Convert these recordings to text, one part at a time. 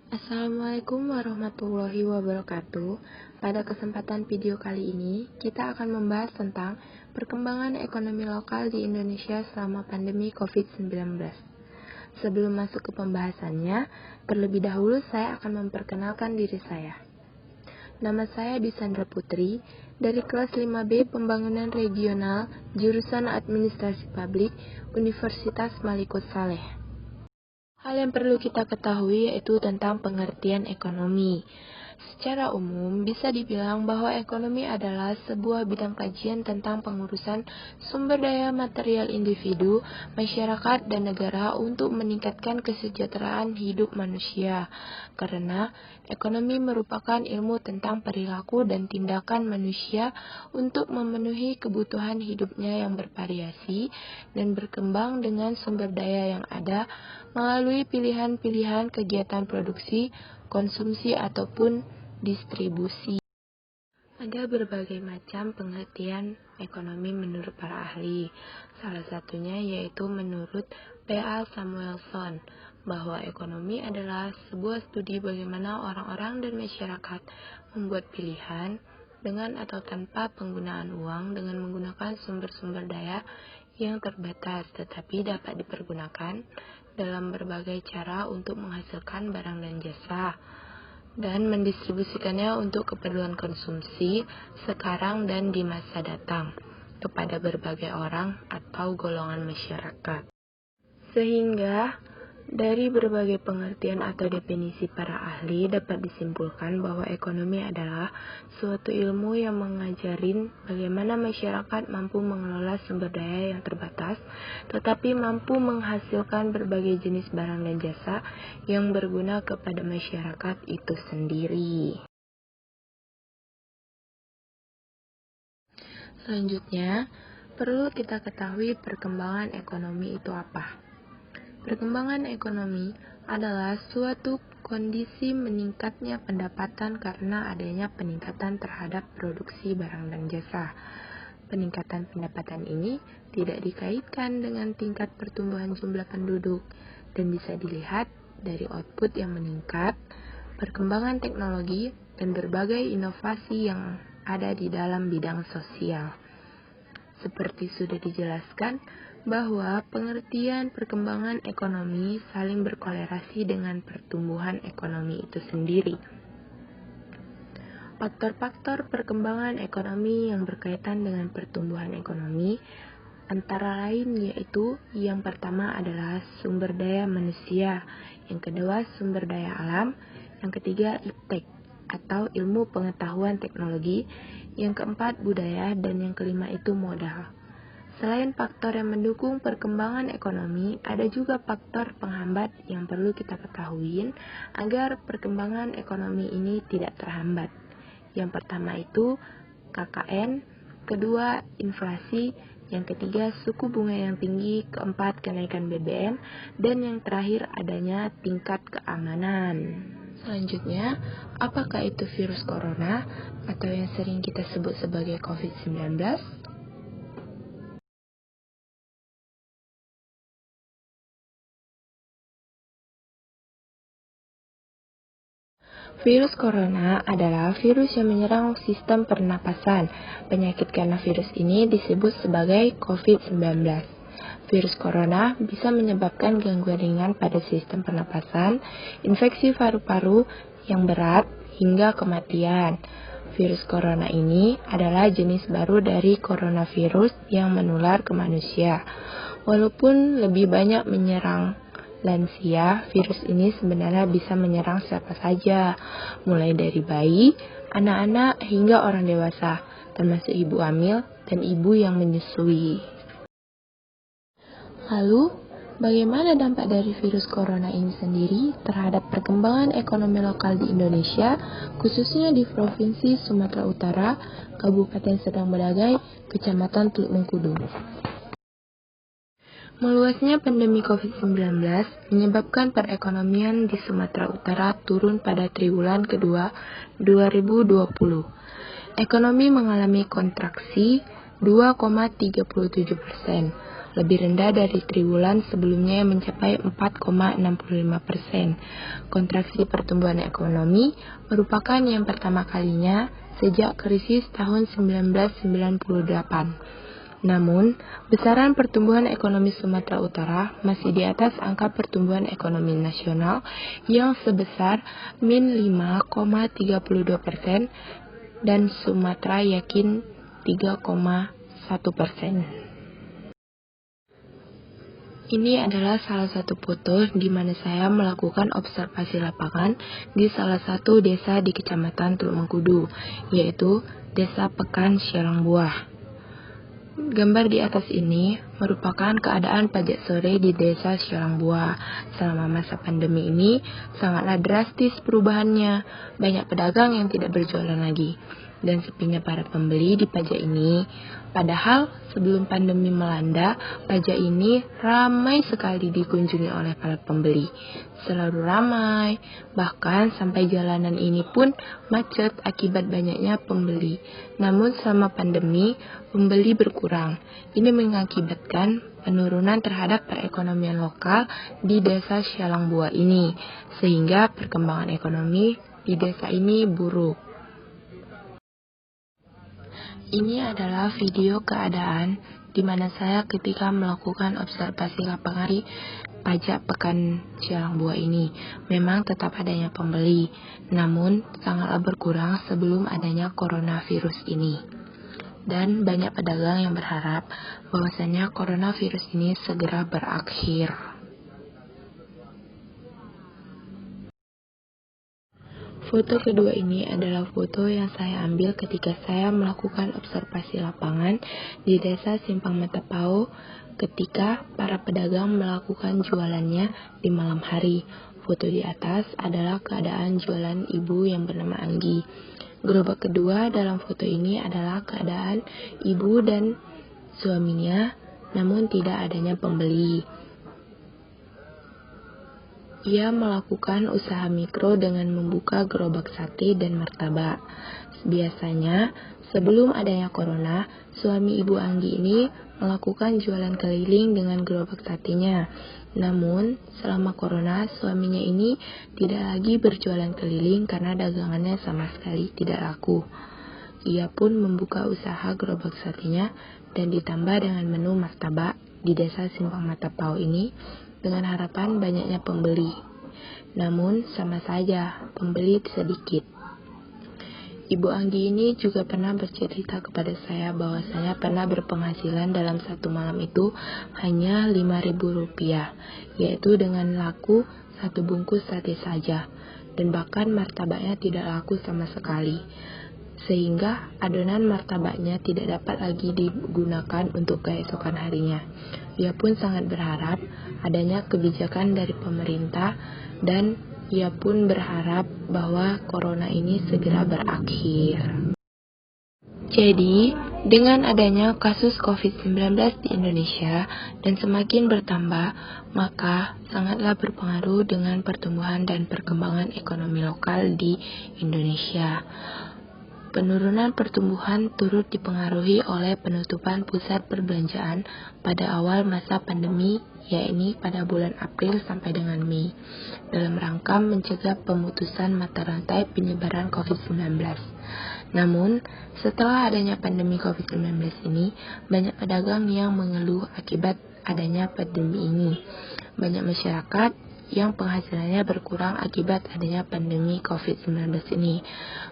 Assalamualaikum warahmatullahi wabarakatuh. Pada kesempatan video kali ini, kita akan membahas tentang perkembangan ekonomi lokal di Indonesia selama pandemi COVID-19. Sebelum masuk ke pembahasannya, terlebih dahulu saya akan memperkenalkan diri saya. Nama saya Disandra Putri, dari kelas 5B Pembangunan Regional, jurusan Administrasi Publik, Universitas Malikut Saleh. Hal yang perlu kita ketahui yaitu tentang pengertian ekonomi. Secara umum, bisa dibilang bahwa ekonomi adalah sebuah bidang kajian tentang pengurusan sumber daya material individu, masyarakat, dan negara untuk meningkatkan kesejahteraan hidup manusia. Karena ekonomi merupakan ilmu tentang perilaku dan tindakan manusia untuk memenuhi kebutuhan hidupnya yang bervariasi dan berkembang dengan sumber daya yang ada melalui pilihan-pilihan kegiatan produksi, konsumsi, ataupun distribusi. Ada berbagai macam pengertian ekonomi menurut para ahli. Salah satunya yaitu menurut P.A. Samuelson, bahwa ekonomi adalah sebuah studi bagaimana orang-orang dan masyarakat membuat pilihan dengan atau tanpa penggunaan uang dengan menggunakan sumber-sumber daya yang terbatas tetapi dapat dipergunakan dalam berbagai cara untuk menghasilkan barang dan jasa dan mendistribusikannya untuk keperluan konsumsi sekarang dan di masa datang kepada berbagai orang atau golongan masyarakat. Sehingga dari berbagai pengertian atau definisi para ahli dapat disimpulkan bahwa ekonomi adalah suatu ilmu yang mengajarin bagaimana masyarakat mampu mengelola sumber daya yang terbatas, tetapi mampu menghasilkan berbagai jenis barang dan jasa yang berguna kepada masyarakat itu sendiri. Selanjutnya, perlu kita ketahui perkembangan ekonomi itu apa. Perkembangan ekonomi adalah suatu kondisi meningkatnya pendapatan karena adanya peningkatan terhadap produksi barang dan jasa. Peningkatan pendapatan ini tidak dikaitkan dengan tingkat pertumbuhan jumlah penduduk dan bisa dilihat dari output yang meningkat, perkembangan teknologi, dan berbagai inovasi yang ada di dalam bidang sosial. Seperti sudah dijelaskan, bahwa pengertian perkembangan ekonomi saling berkolerasi dengan pertumbuhan ekonomi itu sendiri. Faktor-faktor perkembangan ekonomi yang berkaitan dengan pertumbuhan ekonomi antara lain yaitu yang pertama adalah sumber daya manusia, yang kedua sumber daya alam, yang ketiga iptek atau ilmu pengetahuan teknologi, yang keempat budaya, dan yang kelima itu modal. Selain faktor yang mendukung perkembangan ekonomi, ada juga faktor penghambat yang perlu kita ketahui agar perkembangan ekonomi ini tidak terhambat. Yang pertama itu KKN, kedua inflasi, yang ketiga suku bunga yang tinggi, keempat kenaikan BBM, dan yang terakhir adanya tingkat keamanan. Selanjutnya, apakah itu virus corona atau yang sering kita sebut sebagai COVID-19? Virus corona adalah virus yang menyerang sistem pernapasan. Penyakit karena virus ini disebut sebagai COVID-19. Virus corona bisa menyebabkan gangguan ringan pada sistem pernapasan, infeksi paru-paru yang berat, hingga kematian. Virus corona ini adalah jenis baru dari coronavirus yang menular ke manusia. Walaupun lebih banyak menyerang lansia, virus ini sebenarnya bisa menyerang siapa saja, mulai dari bayi, anak-anak, hingga orang dewasa, termasuk ibu hamil dan ibu yang menyusui. Lalu, bagaimana dampak dari virus corona ini sendiri terhadap perkembangan ekonomi lokal di Indonesia, khususnya di Provinsi Sumatera Utara, Kabupaten Sedang Bedagai, Kecamatan Teluk Mengkudu? Meluasnya pandemi COVID-19 menyebabkan perekonomian di Sumatera Utara turun pada triwulan kedua 2020. Ekonomi mengalami kontraksi 2,37%. lebih rendah dari triwulan sebelumnya yang mencapai 4,65%. Kontraksi pertumbuhan ekonomi merupakan yang pertama kalinya sejak krisis tahun 1998. Namun, besaran pertumbuhan ekonomi Sumatera Utara masih di atas angka pertumbuhan ekonomi nasional yang sebesar min 5,32% dan Sumatera yakin 3,1%. Ini adalah salah satu foto di mana saya melakukan observasi lapangan di salah satu desa di Kecamatan Teluk Mengkudu, yaitu Desa Pekan Sialangbuah. Gambar di atas ini merupakan keadaan pajak sore di Desa Sialangbuah. Selama masa pandemi ini, sangatlah drastis perubahannya. Banyak pedagang yang tidak berjualan lagi, dan sepinya para pembeli di pajak ini. Padahal sebelum pandemi melanda, pajak ini ramai sekali dikunjungi oleh para pembeli. Selalu ramai, bahkan sampai jalanan ini pun macet akibat banyaknya pembeli. Namun selama pandemi, pembeli berkurang. Ini mengakibatkan penurunan terhadap perekonomian lokal di Desa Sialangbuah ini, sehingga perkembangan ekonomi di desa ini buruk. Ini adalah video keadaan di mana saya ketika melakukan observasi lapangan di pajak Pekan Sialangbuah ini. Memang tetap adanya pembeli, namun sangatlah berkurang sebelum adanya coronavirus ini. Dan banyak pedagang yang berharap bahwasanya coronavirus ini segera berakhir. Foto kedua ini adalah foto yang saya ambil ketika saya melakukan observasi lapangan di Desa Simpang Matapao ketika para pedagang melakukan jualannya di malam hari. Foto di atas adalah keadaan jualan ibu yang bernama Anggi. Gerobak kedua dalam foto ini adalah keadaan ibu dan suaminya, namun tidak adanya pembeli. Ia melakukan usaha mikro dengan membuka gerobak sate dan martabak. Biasanya, sebelum adanya corona, suami Ibu Anggi ini melakukan jualan keliling dengan gerobak satenya. Namun, selama corona, suaminya ini tidak lagi berjualan keliling karena dagangannya sama sekali tidak laku. Ia pun membuka usaha gerobak satenya dan ditambah dengan menu martabak di Desa Simpang Matapao ini dengan harapan banyaknya pembeli. Namun sama saja, pembeli sedikit. Ibu Anggi ini juga pernah bercerita kepada saya bahwasanya pernah berpenghasilan dalam satu malam itu hanya Rp5.000, yaitu dengan laku satu bungkus sate saja, dan bahkan martabaknya tidak laku sama sekali. Sehingga adonan martabaknya tidak dapat lagi digunakan untuk keesokan harinya. Ia pun sangat berharap adanya kebijakan dari pemerintah dan ia pun berharap bahwa corona ini segera berakhir. Jadi, dengan adanya kasus COVID-19 di Indonesia dan semakin bertambah, maka sangatlah berpengaruh dengan pertumbuhan dan perkembangan ekonomi lokal di Indonesia. Penurunan pertumbuhan turut dipengaruhi oleh penutupan pusat perbelanjaan pada awal masa pandemi, yakni pada bulan April sampai dengan Mei, dalam rangka mencegah pemutusan mata rantai penyebaran COVID-19. Namun, setelah adanya pandemi COVID-19 ini, banyak pedagang yang mengeluh akibat adanya pandemi ini. Banyak masyarakat yang penghasilannya berkurang akibat adanya pandemi COVID-19 ini.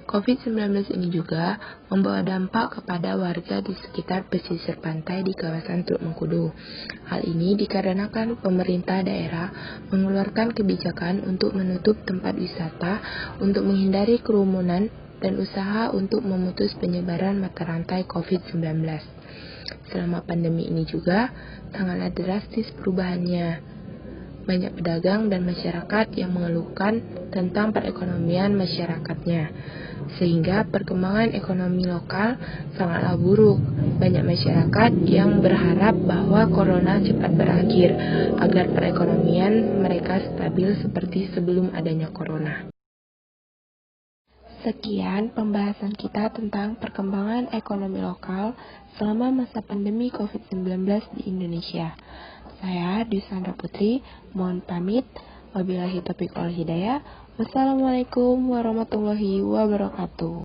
COVID-19 ini juga membawa dampak kepada warga di sekitar pesisir pantai di kawasan Teluk Mengkudu. Hal ini dikarenakan pemerintah daerah mengeluarkan kebijakan untuk menutup tempat wisata untuk menghindari kerumunan dan usaha untuk memutus penyebaran mata rantai COVID-19. Selama pandemi ini juga sangatlah drastis perubahannya. Banyak pedagang dan masyarakat yang mengeluhkan tentang perekonomian masyarakatnya, sehingga perkembangan ekonomi lokal sangatlah buruk. Banyak masyarakat yang berharap bahwa corona cepat berakhir, agar perekonomian mereka stabil seperti sebelum adanya corona. Sekian pembahasan kita tentang perkembangan ekonomi lokal selama masa pandemi COVID-19 di Indonesia. Saya Dwi Sandra Putri, mohon pamit. Wabillahi taufiq wal hidayah. Wassalamualaikum warahmatullahi wabarakatuh.